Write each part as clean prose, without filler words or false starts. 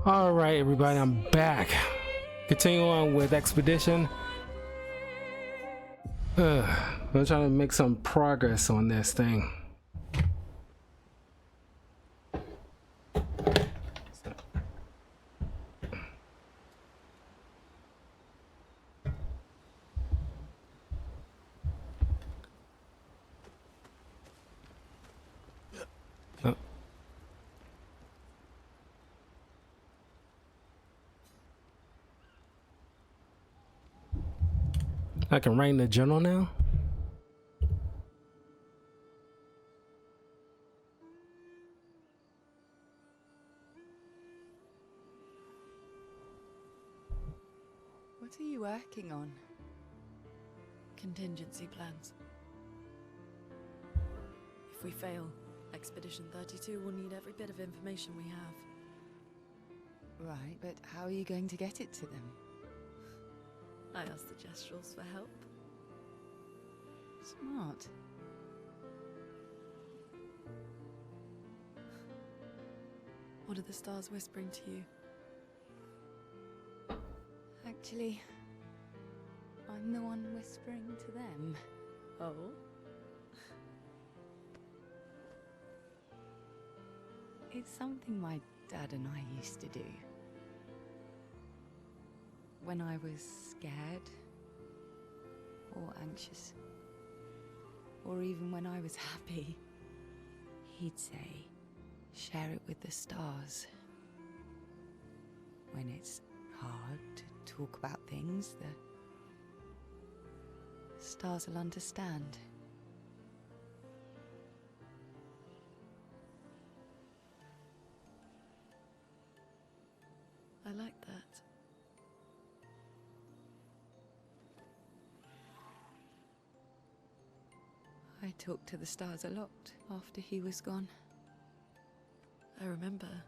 Alright everybody, I'm back. Continue on with Expedition. I'm trying to make some progress on this thing. I can write in the journal now? What are you working on? Contingency plans. If we fail, Expedition 32 will need every bit of information we have. Right, but how are you going to get it to them? I asked the Gestrals for help. Smart. What are the stars whispering to you? Actually, I'm the one whispering to them. Oh? It's something my dad and I used to do. When I was scared, or anxious, or even when I was happy, he'd say, share it with the stars. When it's hard to talk about things, the stars will understand. I like that. I talked to the stars a lot after he was gone. I remember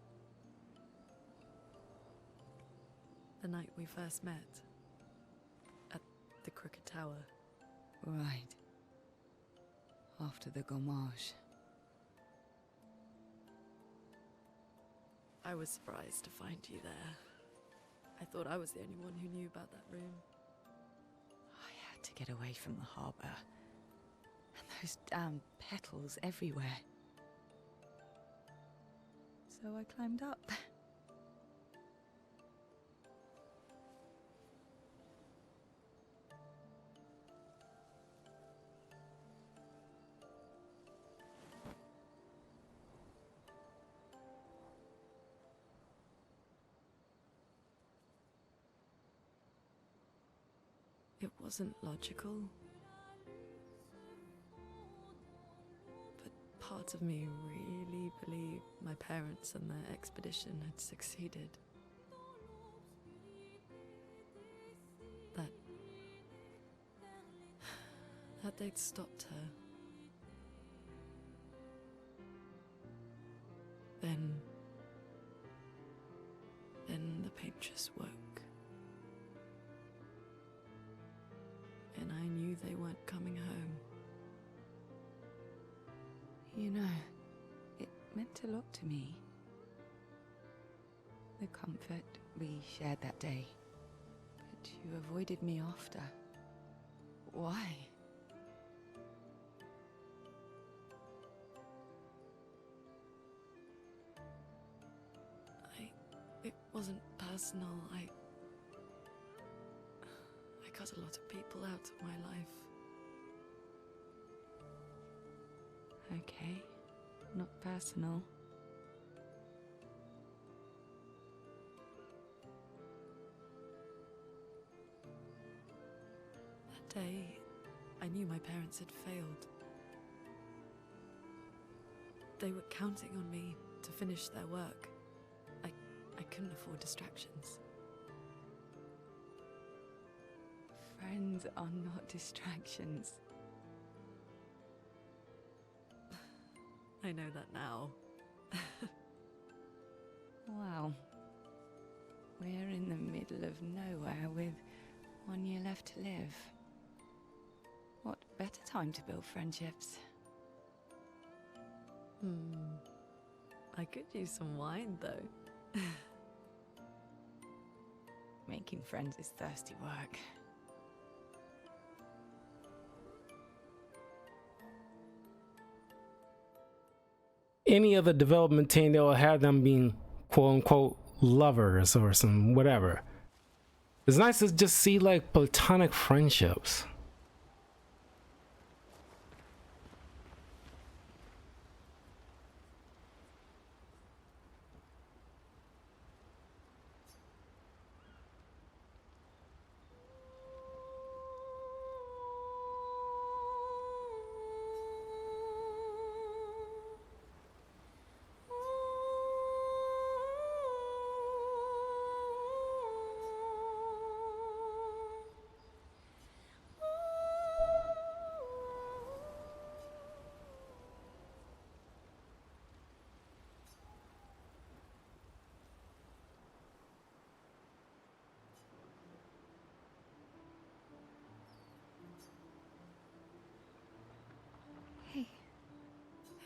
the night we first met at the Crooked Tower. Right. After the gommage. I was surprised to find you there. I thought I was the only one who knew about that room. I had to get away from the harbor. And those damn petals everywhere. So I climbed up. It wasn't logical. But part of me really believed my parents and their expedition had succeeded. That they'd stopped her. Then the painters woke. And I knew they weren't coming home. You know, it meant a lot to me. The comfort we shared that day. But you avoided me after. Why? It wasn't personal. I cut a lot of people out of my life. Okay, not personal. That day, I knew my parents had failed. They were counting on me to finish their work. I couldn't afford distractions. Friends are not distractions. I know that now. Wow. We're in the middle of nowhere with 1 year left to live. What better time to build friendships? I could use some wine, though. Making friends is thirsty work. Any other development team, they'll have them being quote unquote lovers or some whatever. It's nice to just see like platonic friendships.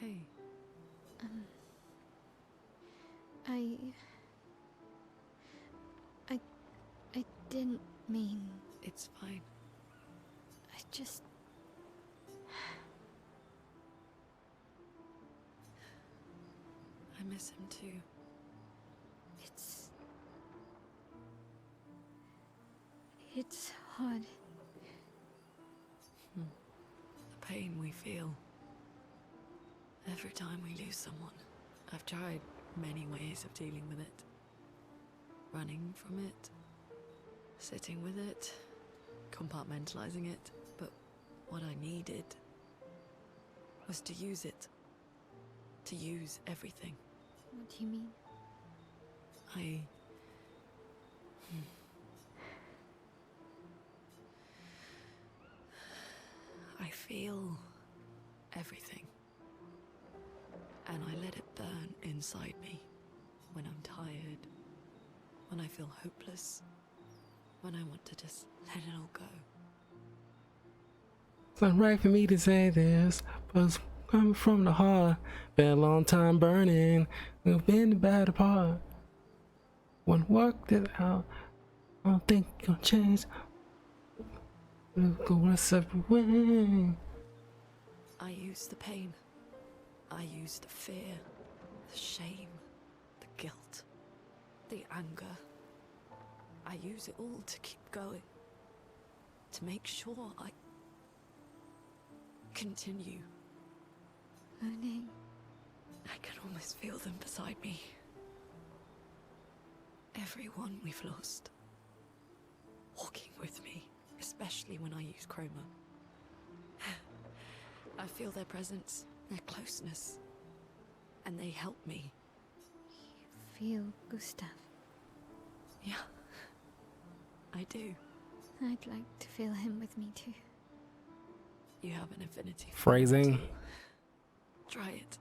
Hey, Hey, I... I didn't mean... it's fine. I just... I miss him too. It's hard. The pain we feel every time we lose someone. I've tried many ways of dealing with it. Running from it, sitting with it, compartmentalizing it, but what I needed was to use it. To use everything. What do you mean? I feel everything. And I let it burn inside me when I'm tired, when I feel hopeless, when I want to just let it all go. It's not right for me to say this, but it's coming from the heart. Been a long time burning. We've been bad apart. When worked it out, I don't think you'll change. We'll go a separate way. I use the pain. I use the fear, the shame, the guilt, the anger. I use it all to keep going. To make sure I continue. Monet. I can almost feel them beside me. Everyone we've lost. Walking with me, especially when I use chroma. I feel their presence, their closeness, and they help me. You feel Gustav? Yeah, I do. I'd like to feel him with me too. You have an affinity for Phrasing. him too. Try it.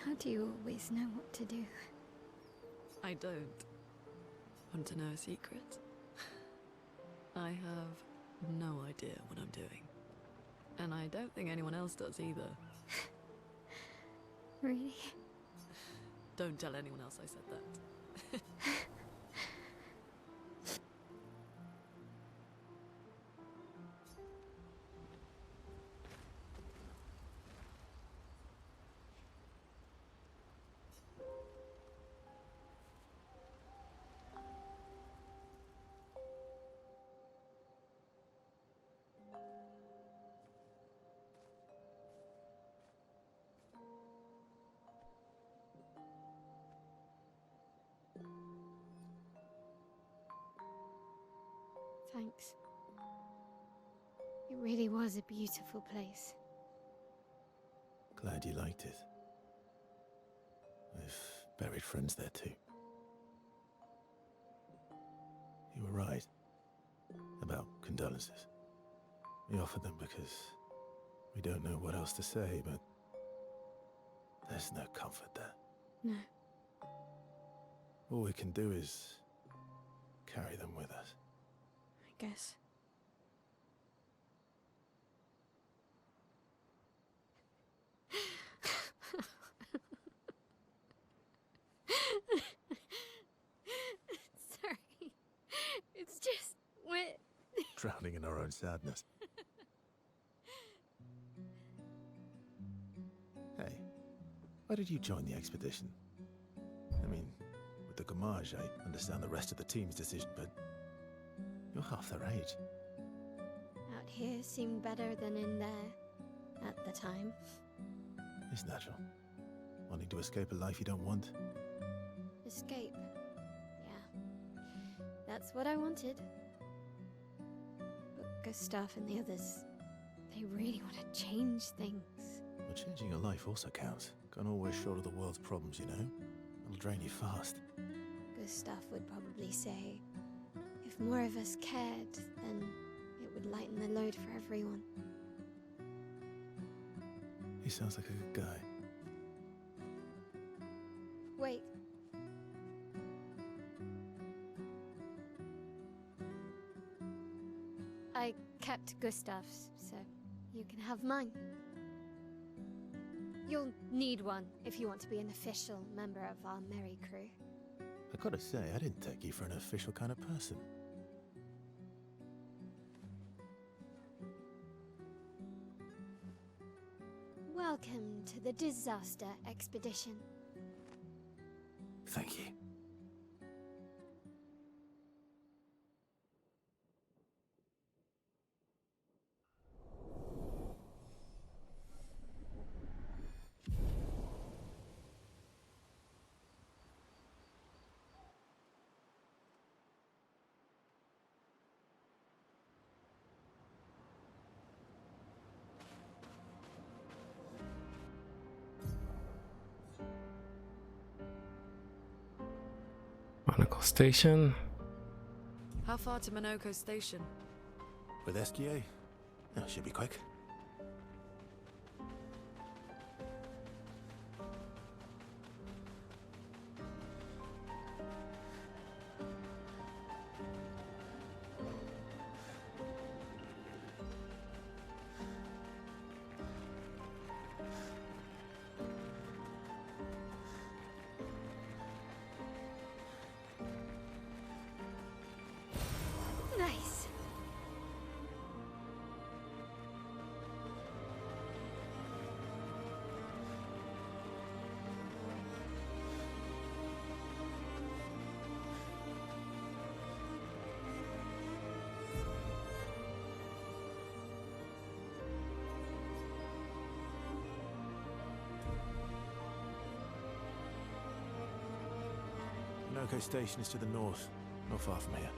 How do you always know what to do? I don't. Want to know a secret? I have no idea what I'm doing. And I don't think anyone else does either. Really? Don't tell anyone else I said that. Thanks. It really was a beautiful place. Glad you liked it. I've buried friends there too. You were right about condolences. We offered them because we don't know what else to say, but there's no comfort there. No. All we can do is carry them with us. I guess. in our own sadness. Hey, why did you join the expedition? I mean, with the Gamage, I understand the rest of the team's decision, but you're half their age. Out here seemed better than in there at the time. It's natural. Wanting to escape a life you don't want. Escape. Yeah. That's what I wanted. But Gustav and the others, they really want to change things. But changing your life also counts. Can't always shoulder the world's problems, you know? It'll drain you fast. Gustav would probably say, if more of us cared, then it would lighten the load for everyone. He sounds like a good guy. Wait. I kept Gustav's, so you can have mine. You'll need one if you want to be an official member of our merry crew. I gotta say, I didn't take you for an official kind of person. Welcome to the disaster expedition. Thank you. Monoco Station. How far to Monoco Station? With SGA? Oh, should be quick. Nice. Monoco Station is to the north, not far from here.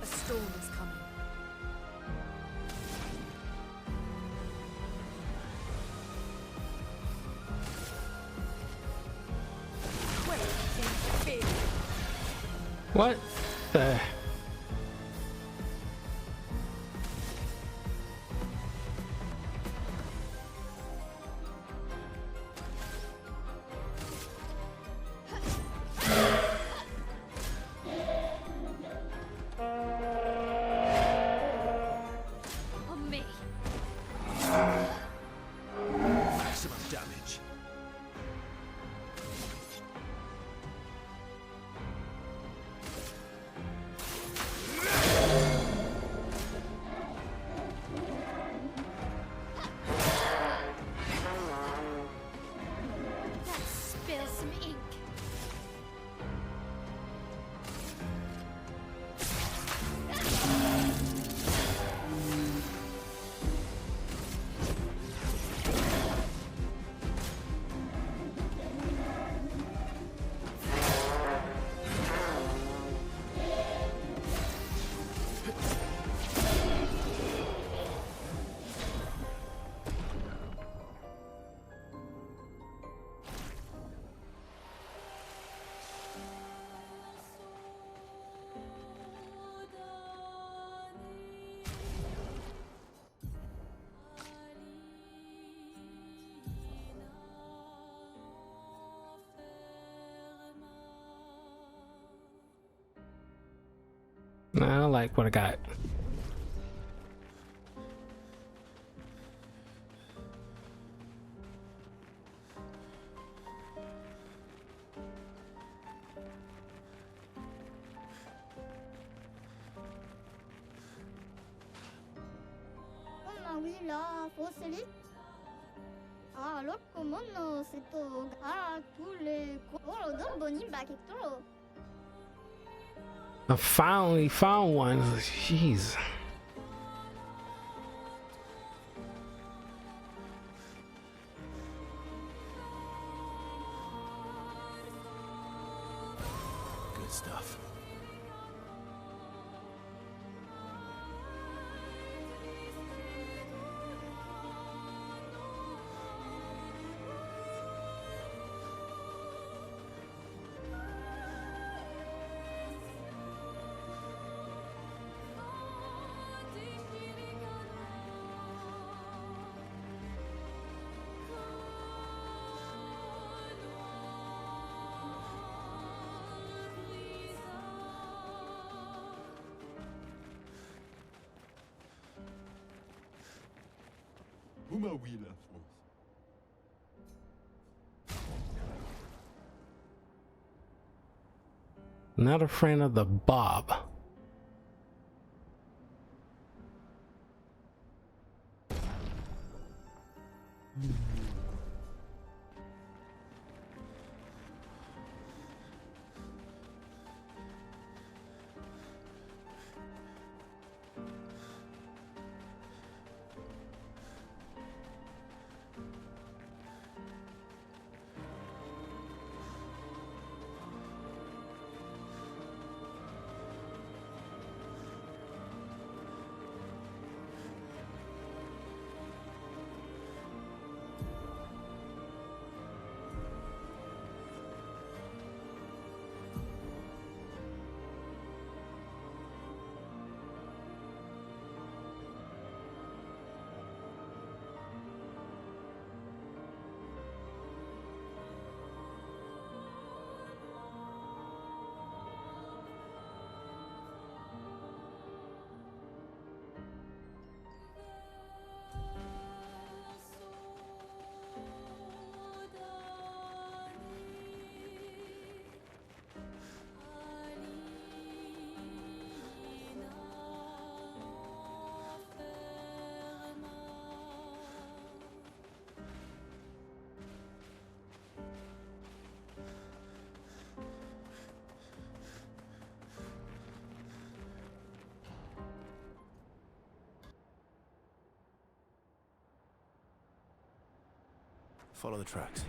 A storm is coming. Wait, big. What the? On me. Maximum damage. Nah, I like what I got. Ah oui, là, faut se lire. Ah, alors comment c'est tout? Ah, tous les cours de boni baketoro. I finally found one. Jeez. Good stuff. Not a friend of the Bob. Follow the tracks.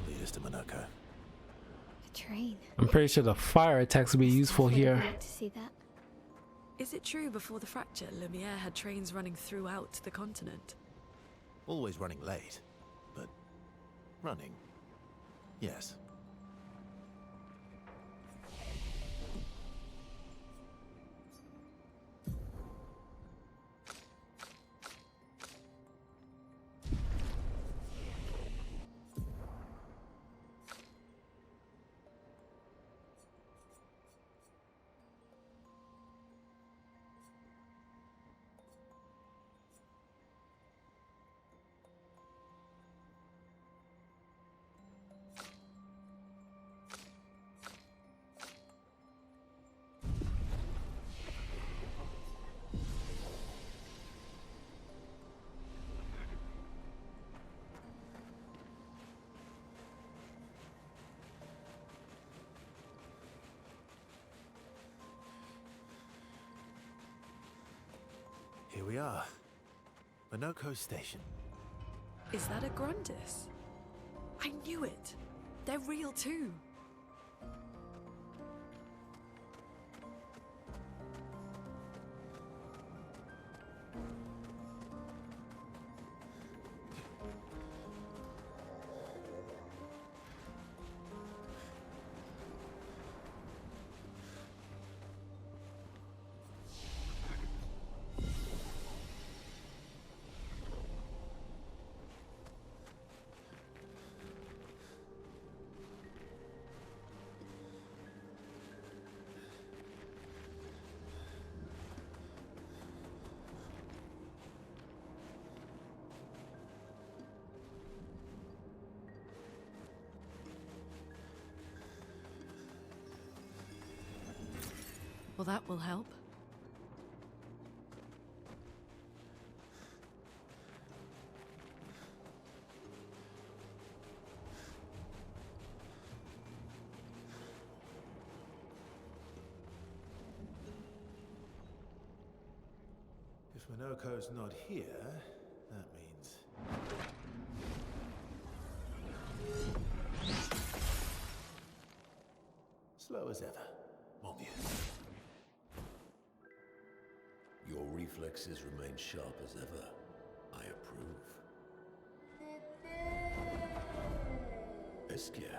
They'll lead us to Monoco. A train. I'm pretty sure the fire attacks will be useful here. I'd like to see that. Is it true before the fracture, Lumiere had trains running throughout the continent? Always running late, but running. Yes. Here we are. Monoco Station. Is that a Grundis? I knew it! They're real too! Well, that will help. If Monoco's not here, that means... slow as ever, mon vieux. Your reflexes remain sharp as ever. I approve. Obscur,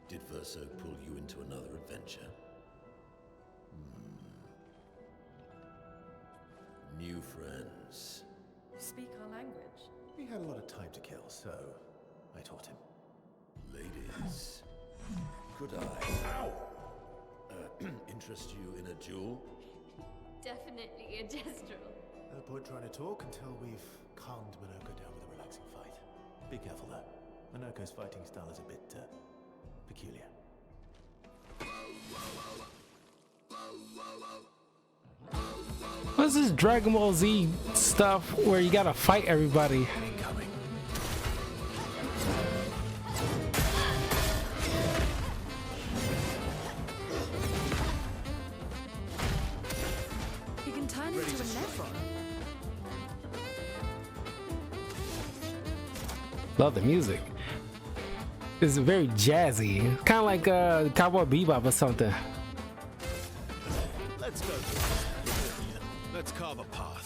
did Verso pull you into another adventure? New friends. You speak our language. He had a lot of time to kill, so I taught him. Ladies, could I interest you in a duel? Definitely a gestural. No point trying to talk until we've calmed Monoco down with a relaxing fight. Be careful though. Monoco's fighting style is a bit peculiar. What's this Dragon Ball Z stuff where you gotta fight everybody? Incoming. You can turn into a Nephron. Love the music. It's very jazzy. Kind of like Cowboy Bebop or something. Let's go. Let's carve a path.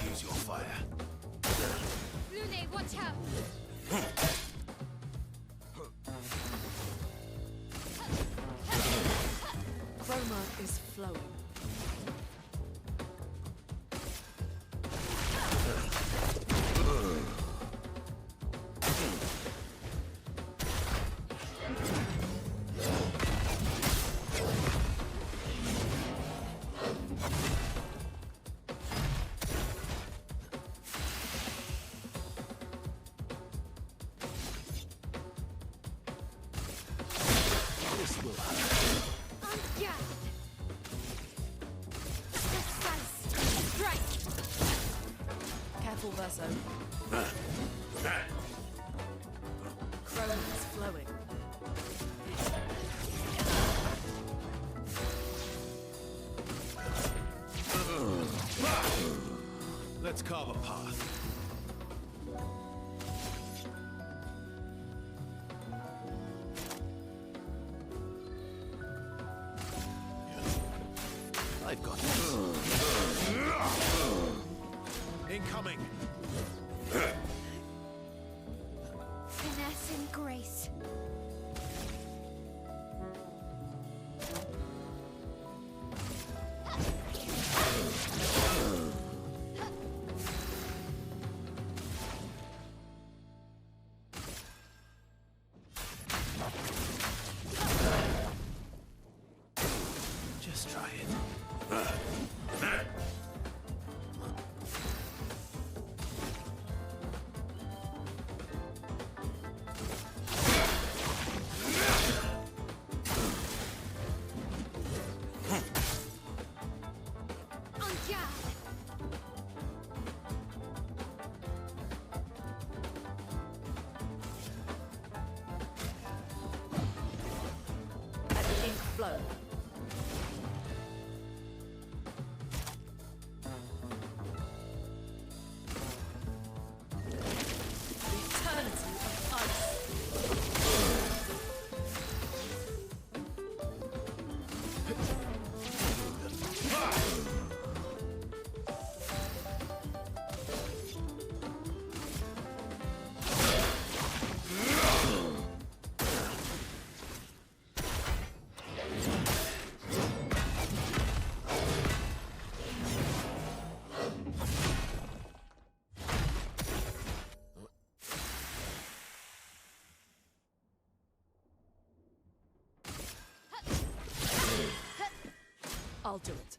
Use your fire. Lune, watch out! Chroma is flowing. This will hurt. Ungassed! Precise strike! Careful, Verso. Chroma is flowing. Let's carve a path. I've got this. Incoming. Finesse and grace. Just try it. I'll do it.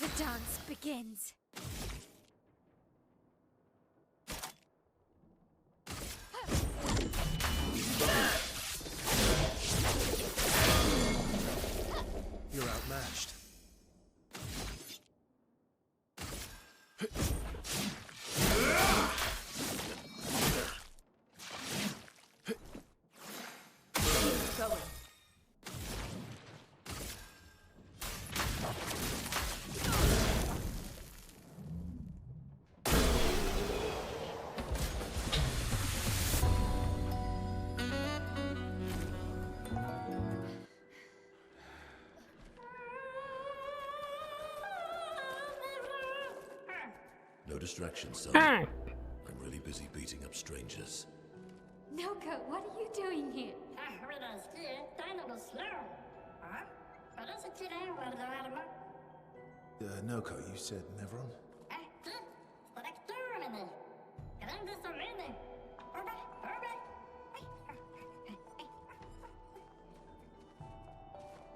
The dance begins. You're outmatched. Going. No distractions, son. Ah! I'm really busy beating up strangers. Monoco, what are you doing here? Noco, you said Nevron?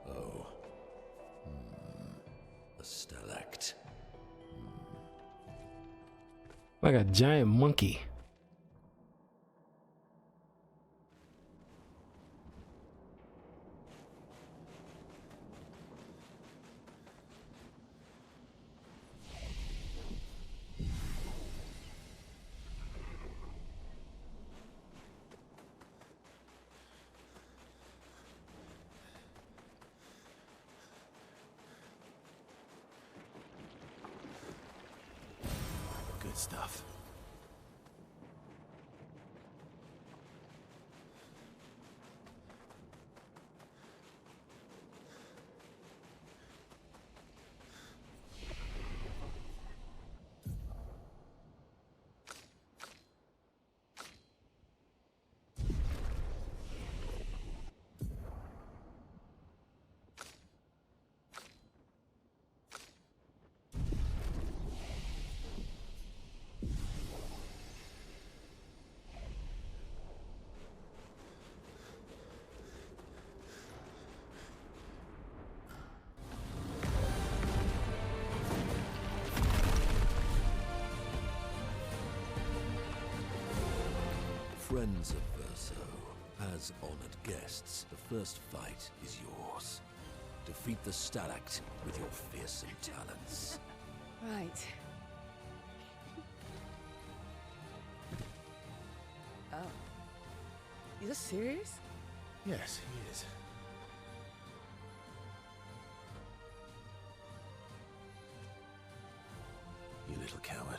Oh. A stalact. Like a giant monkey. Good stuff. Friends of Verso, as honored guests, the first fight is yours. Defeat the Stalact with your fearsome talents. Right. Oh. You're serious? Yes, he is. You little coward.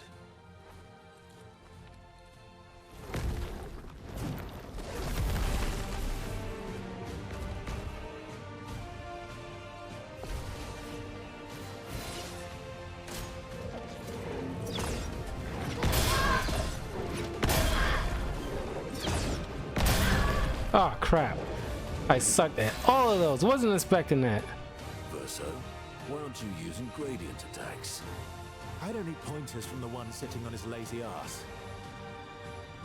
Oh crap. I sucked at all of those. Wasn't expecting that. Verso, why aren't you using gradient attacks? I don't need pointers from the one sitting on his lazy ass.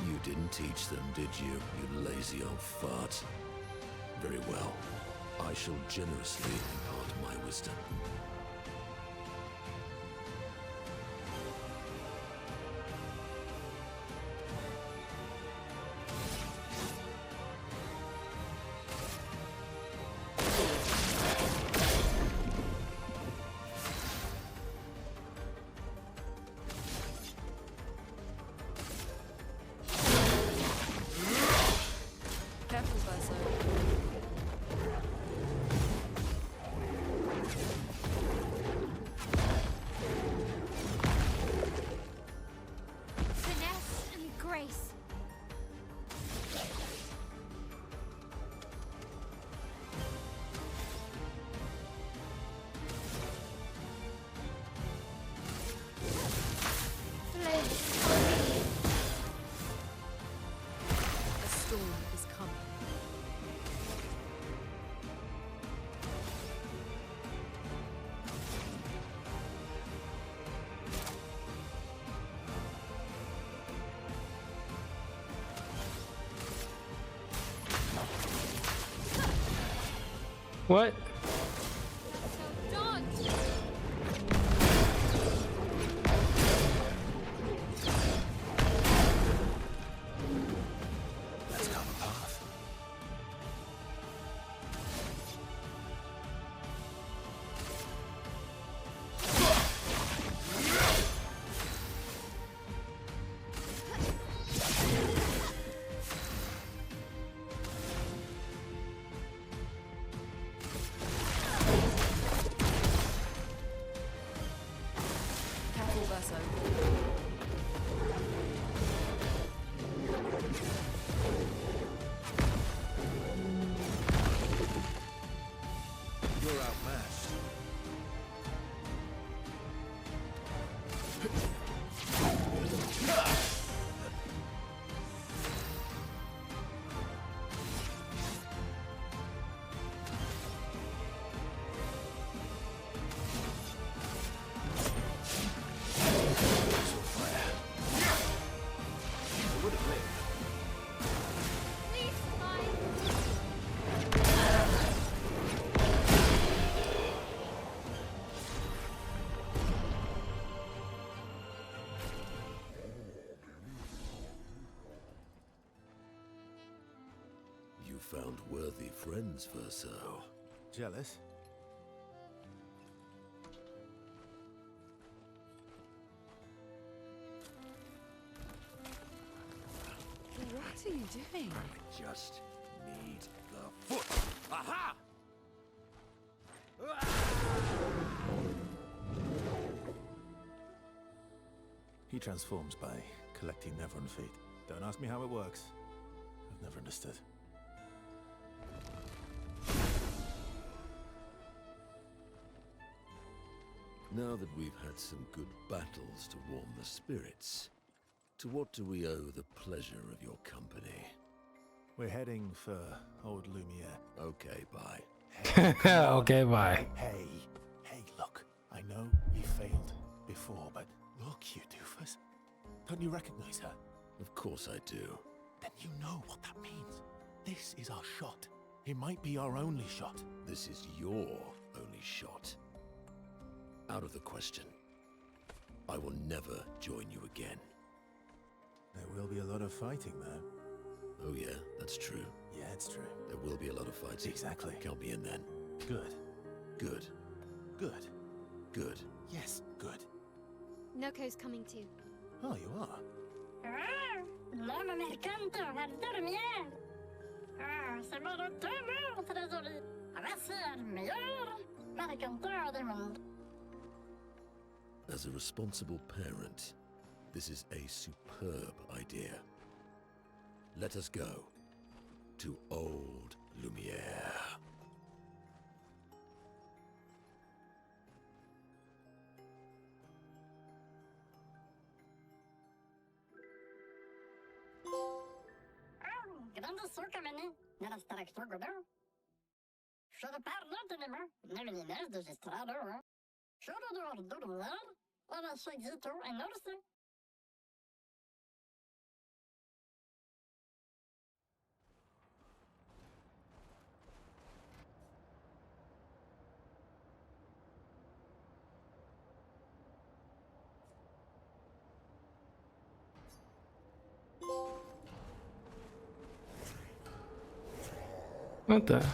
You didn't teach them, did you, you lazy old fart? Very well. I shall generously impart my wisdom. Careful, Verso. What? Let's carve a path. Careful, Verso. You're outmatched. You found worthy friends, Verso. Jealous? What are you doing? I just need the foot. Aha! He transforms by collecting Nevron feet. Don't ask me how it works. I've never understood. Now that we've had some good battles to warm the spirits, to what do we owe the pleasure of your company? We're heading for old Lumiere. Okay, bye. Okay, bye. Hey, look. I know we failed before, but look, you doofus. Don't you recognize her? Of course I do. Then you know what that means. This is our shot. It might be our only shot. This is your only shot. Out of the question. I will never join you again. There will be a lot of fighting, though. Oh yeah, that's true. Yeah, it's true. There will be a lot of fighting. Exactly. Count me in then. Good. Good. Good. Good. Yes, good. Noco's coming too. Oh, you are? L'homme mercante va dormir. C'est mon retour, trésorier. Voici le meilleur mercanteur du monde. As a responsible parent, this is a superb idea. Let us go to old Lumiere. Grande sucamene nella structura godo. Should parla tenema, neminez de gestrado. Should do dormir, ora seguito e norse. What the?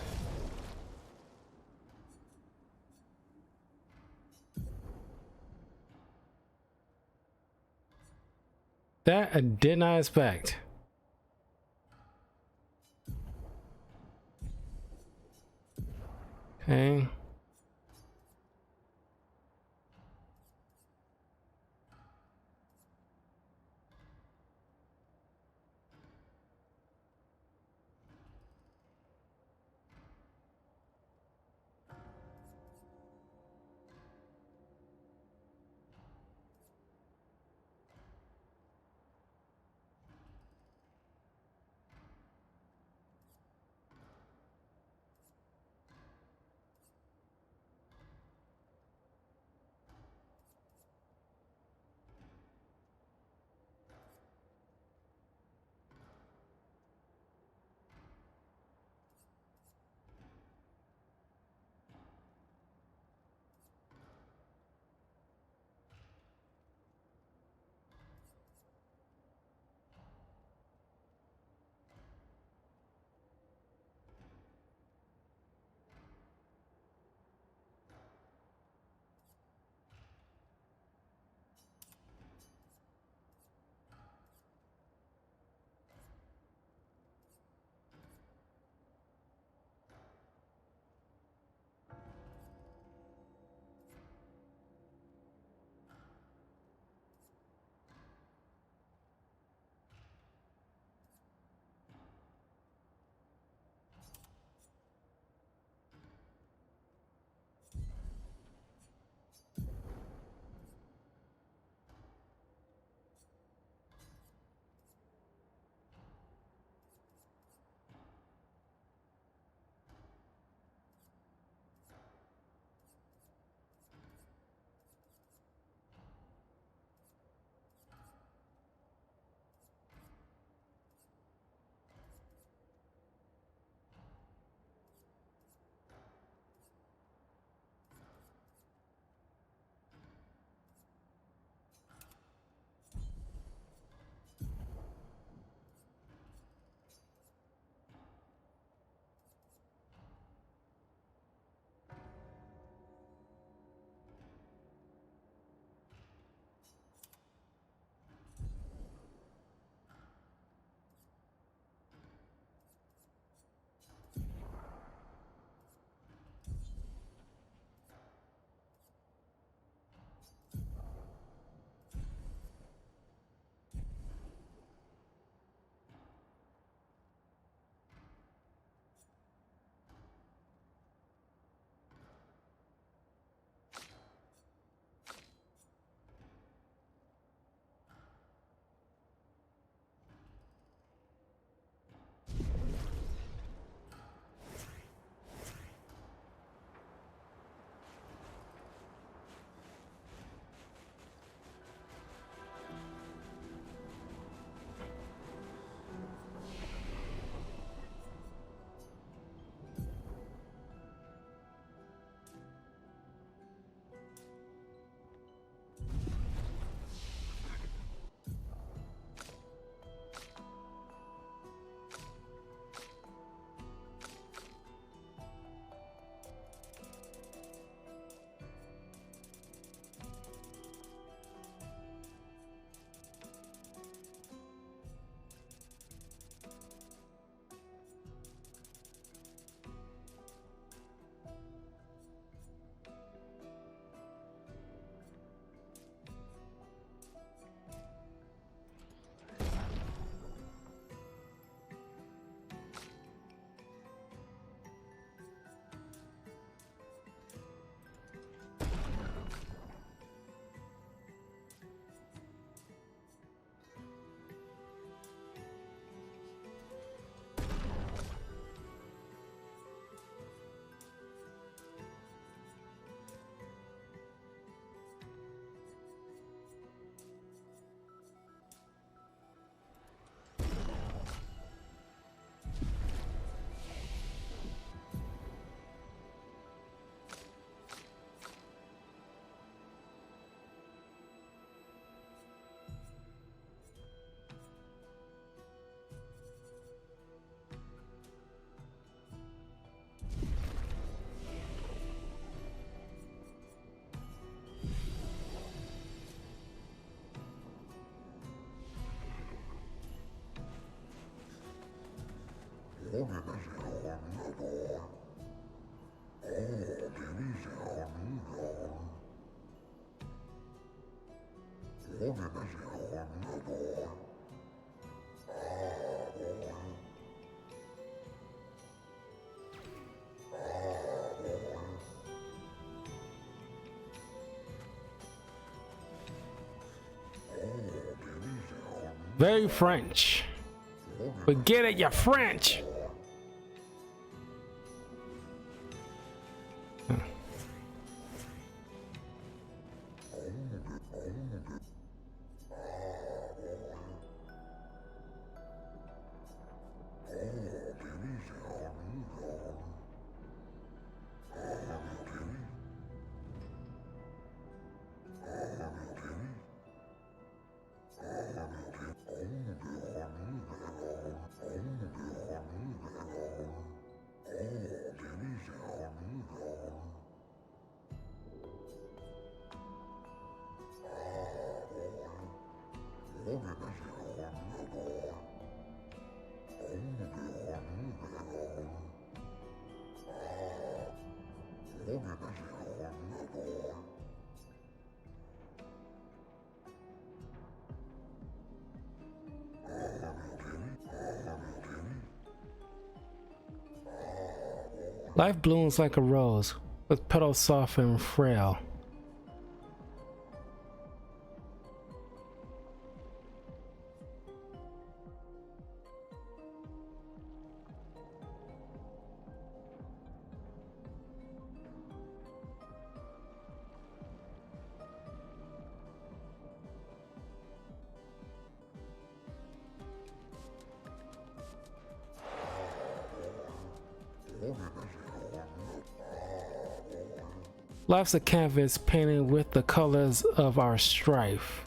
That I did not expect. Okay. Very French. But get it, you're French. Life blooms like a rose, with petals soft and frail. Life's a canvas painted with the colors of our strife.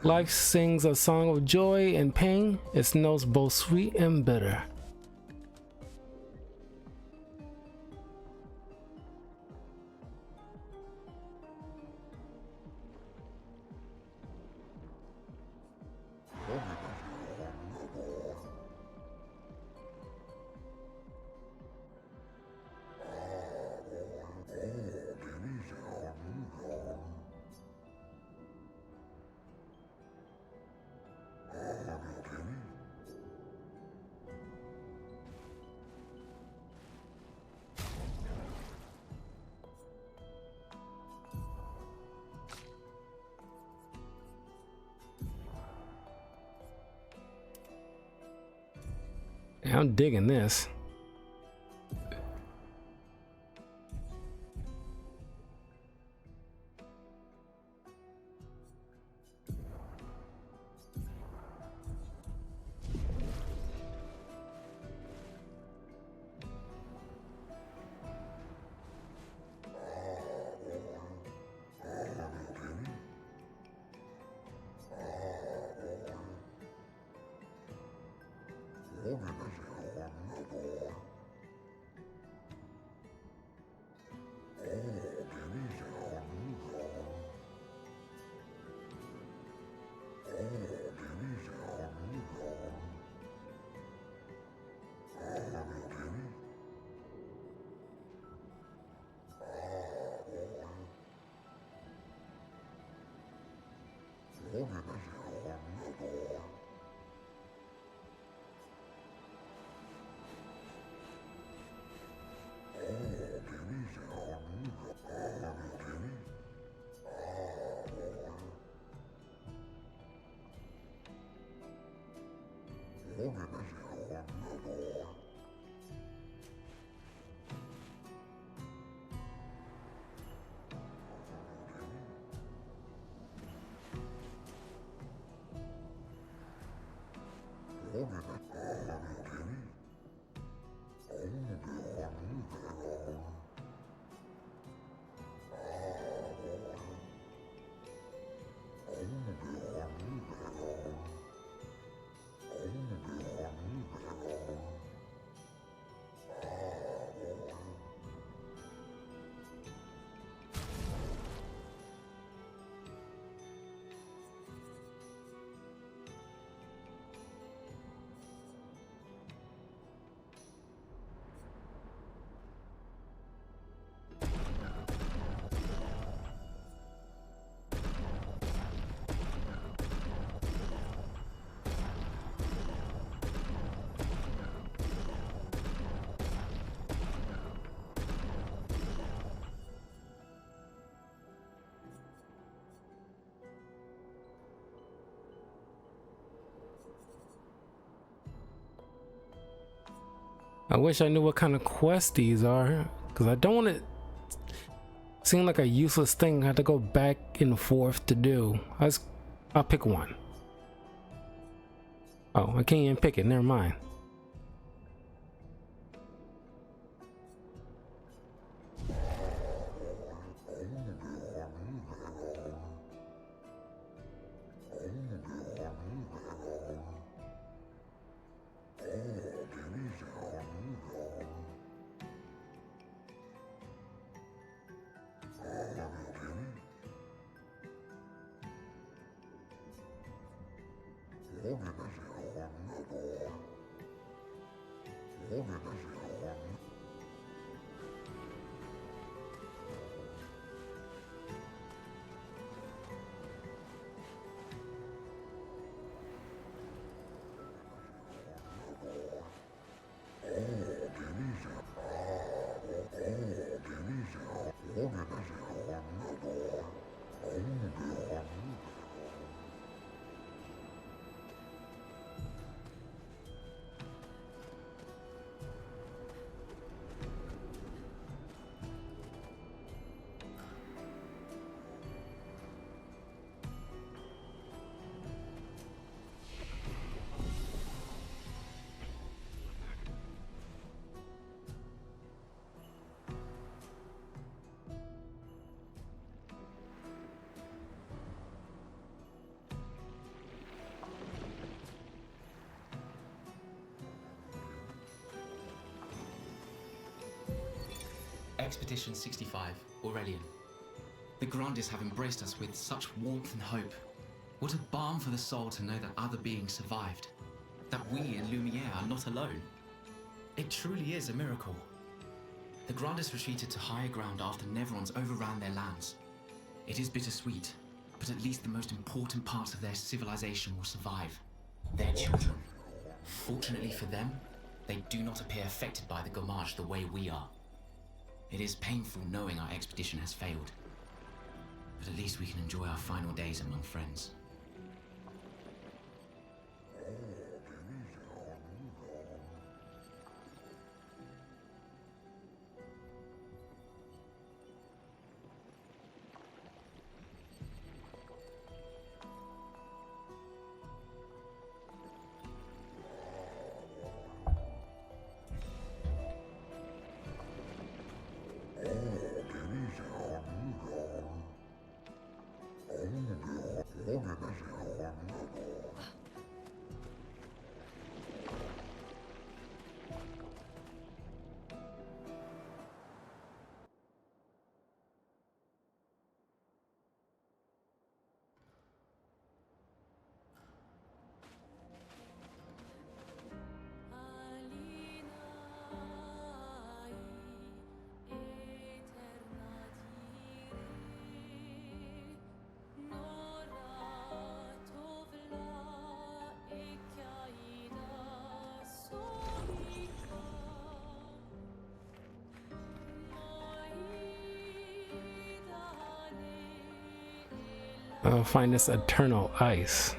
Life sings a song of joy and pain, its notes both sweet and bitter. I'm digging this. I wish I knew what kind of quest these are, because I don't want it seem like a useless thing I have to go back and forth to do. I'll pick one. Oh, I can't even pick it. Never mind. Expedition 65, Aurelian. The Grandes have embraced us with such warmth and hope. What a balm for the soul to know that other beings survived. That we in Lumiere are not alone. It truly is a miracle. The Grandes retreated to higher ground after Neverons overran their lands. It is bittersweet, but at least the most important parts of their civilization will survive. Their children. Fortunately for them, they do not appear affected by the Gomage the way we are. It is painful knowing our expedition has failed, but at least we can enjoy our final days among friends. I'll find this eternal ice.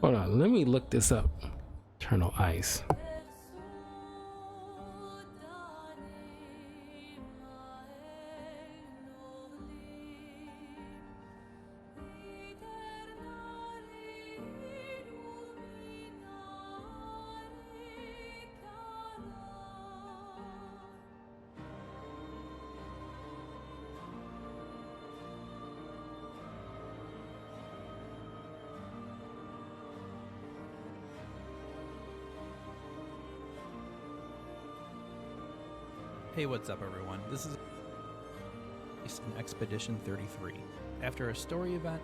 Hold on, let me look this up. Eternal ice. Hey, what's up everyone? This is in Expedition 33. After a story event,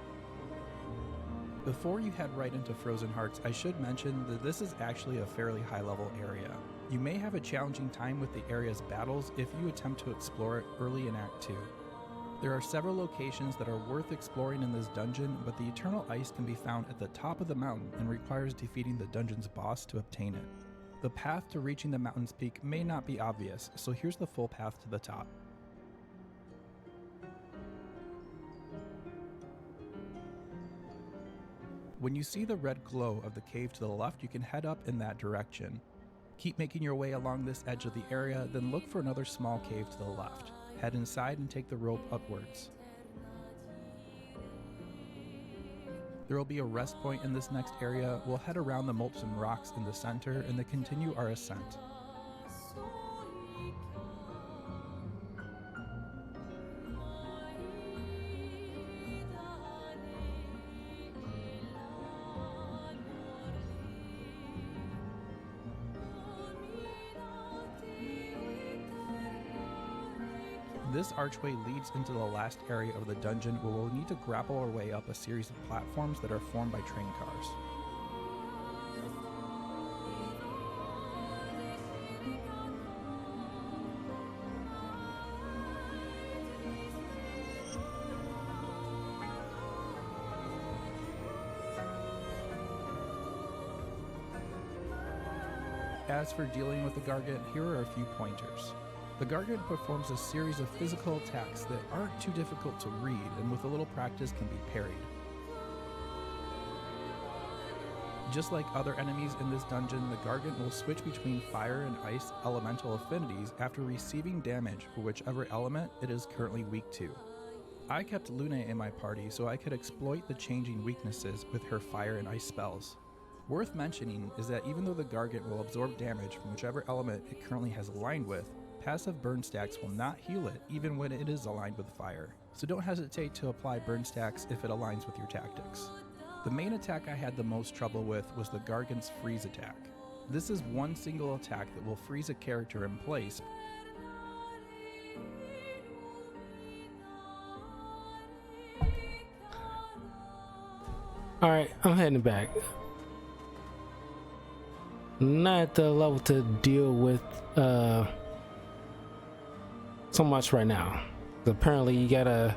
before you head right into Frozen Hearts, I should mention that this is actually a fairly high level area. You may have a challenging time with the area's battles if you attempt to explore it early in Act 2. There are several locations that are worth exploring in this dungeon, but the Eternal Ice can be found at the top of the mountain and requires defeating the dungeon's boss to obtain it. The path to reaching the mountain's peak may not be obvious, so here's the full path to the top. When you see the red glow of the cave to the left, you can head up in that direction. Keep making your way along this edge of the area, then look for another small cave to the left. Head inside and take the rope upwards. There will be a rest point in this next area. We'll head around the molten rocks in the center and then continue our ascent. This archway leads into the last area of the dungeon where we'll need to grapple our way up a series of platforms that are formed by train cars. As for dealing with the Gargant, here are a few pointers. The Gargant performs a series of physical attacks that aren't too difficult to read and with a little practice can be parried. Just like other enemies in this dungeon, the Gargant will switch between fire and ice elemental affinities after receiving damage for whichever element it is currently weak to. I kept Luna in my party so I could exploit the changing weaknesses with her fire and ice spells. Worth mentioning is that even though the Gargant will absorb damage from whichever element it currently has aligned with, passive burn stacks will not heal it even when it is aligned with fire, so don't hesitate to apply burn stacks if it aligns with your tactics. The main attack I had the most trouble with was the Gargant's freeze attack. This is one single attack that will freeze a character in place. Alright, I'm heading back. Not at the level to deal with so much right now. Apparently you gotta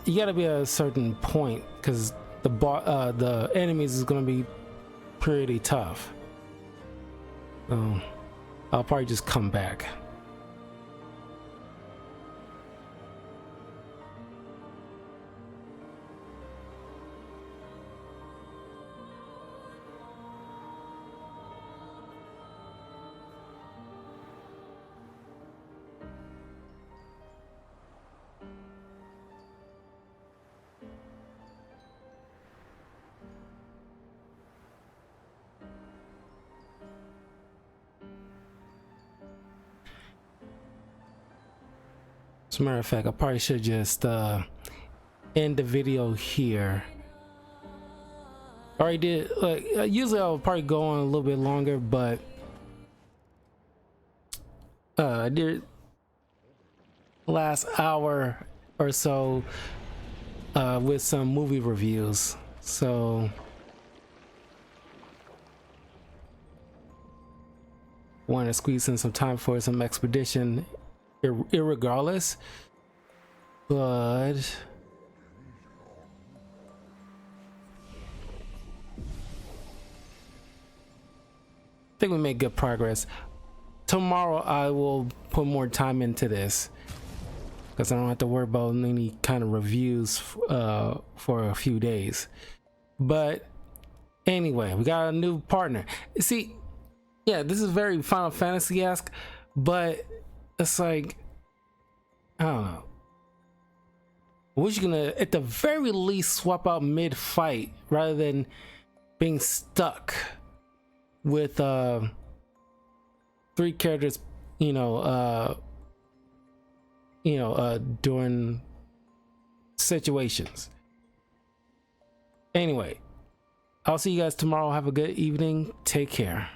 be at a certain point because the enemies is gonna be pretty tough. So I'll probably just come back. As a matter of fact, I probably should just end the video here. Already did. Like usually, I'll probably go on a little bit longer, but I did last hour or so with some movie reviews. So want to squeeze in some time for some expedition. Irregardless, but I think we made good progress. Tomorrow I will put more time into this because I don't have to worry about any kind of reviews for a few days. But anyway, we got a new partner. See, yeah, this is very Final Fantasy-esque, but it's like, I don't know. We're just gonna, at the very least, swap out mid-fight rather than being stuck with 3 characters, during situations. Anyway, I'll see you guys tomorrow. Have a good evening. Take care.